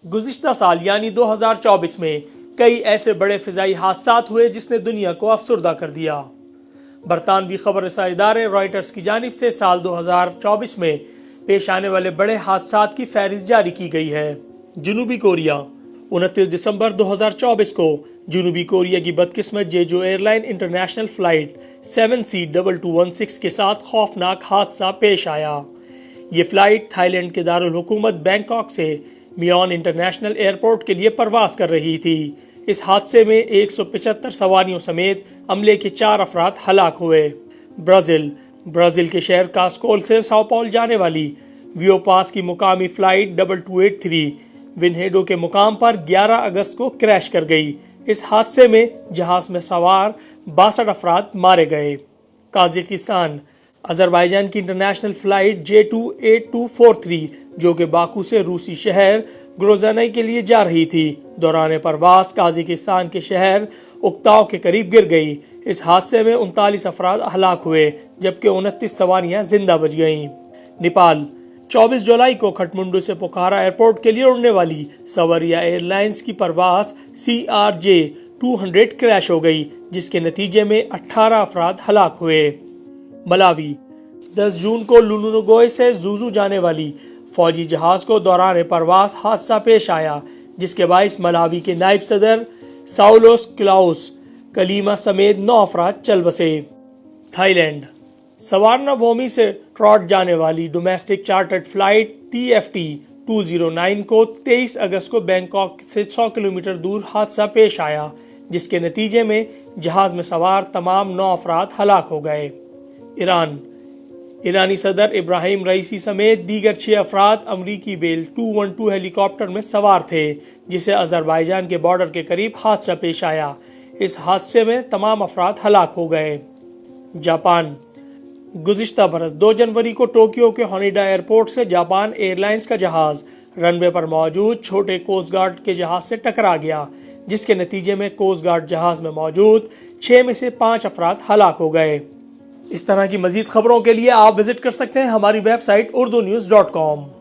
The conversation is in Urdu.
گزشتہ سال یعنی 2024 میں کئی ایسے بڑے فضائی حادثات ہوئے جس نے دنیا کو افسردہ کر دیا۔ برطانوی خبر رساں ادارے رائٹرز کی جانب سے سال 2024 میں پیش آنے والے بڑے حادثات کی فہرست جاری کی گئی ہے۔ جنوبی کوریا 29 دسمبر 2024 کو جنوبی کوریا کی بدقسمت Jeju airline international flight 7C2216 کے ساتھ خوفناک حادثہ پیش آیا۔ یہ فلائٹ تھائی لینڈ کے دارالحکومت بینکاک سے میون انٹرنیشنل ایئرپورٹ کے لیے پرواز کر رہی تھی۔ اس حادثے میں 175 سواریوں سمیت عملے کے 4 افراد ہلاک ہوئے۔ برازیل کے شہر کاسکول سے ساؤ پال جانے والی ویو پاس کی مقامی فلائٹ 2283 ونہیڈو کے مقام پر 11 اگست کو کریش کر گئی۔ اس حادثے میں جہاز میں سوار 62 افراد مارے گئے۔ قازقستان آذربائیجان کی انٹرنیشنل فلائٹ J28243 جو کہ باکو سے روسی شہر گروزنائی کے لیے جا رہی تھی، دوران پرواز قازقستان کے شہر اکتاؤ کے قریب گر گئی۔ اس حادثے میں 39 افراد ہلاک ہوئے جبکہ 29 سواریاں زندہ بچ گئیں۔ نیپال 24 جولائی کو کھٹمنڈو سے پوکھارا ایئرپورٹ کے لیے اڑنے والی سواریا ایئر لائنز کی پرواز CRJ200 کریش ہو گئی جس کے نتیجے میں 18 افراد ہلاک ہوئے۔ ملاوی 10 جون کو لولونگوئے سے زوزو جانے والی فوجی جہاز کو دوران پرواز حادثہ پیش آیا جس کے باعث ملاوی کے نائب صدر ساؤلوس کلاؤس کلیما سمیت 9 افراد چل بسے۔ تھائی لینڈ سوارنا بھومی سے ٹراٹ جانے والی ڈومیسٹک چارٹرڈ فلائٹ TFT 209 کو 23 اگست کو بینکاک سے 100 کلومیٹر دور حادثہ پیش آیا جس کے نتیجے میں جہاز میں سوار تمام 9 افراد ہلاک ہو گئے۔ ایرانی صدر ابراہیم رئیسی سمیت دیگر 6 افراد امریکی بیل 212 ہیلی کاپٹر میں سوار تھے جسے آذربائیجان کے بارڈر کے قریب حادثہ پیش آیا۔ اس حادثے میں تمام افراد ہلاک ہو گئے۔ جاپان گزشتہ برس 2 جنوری کو ٹوکیو کے ہونیڈا ایئرپورٹ سے جاپان ایئر لائنز کا جہاز رن وے پر موجود چھوٹے کوسٹ گارڈ کے جہاز سے ٹکرا گیا جس کے نتیجے میں کوسٹ گارڈ جہاز میں موجود 6 میں سے 5 افراد ہلاک ہو گئے۔ اس طرح کی مزید خبروں کے لیے آپ وزٹ کر سکتے ہیں ہماری ویب سائٹ urdunews.com۔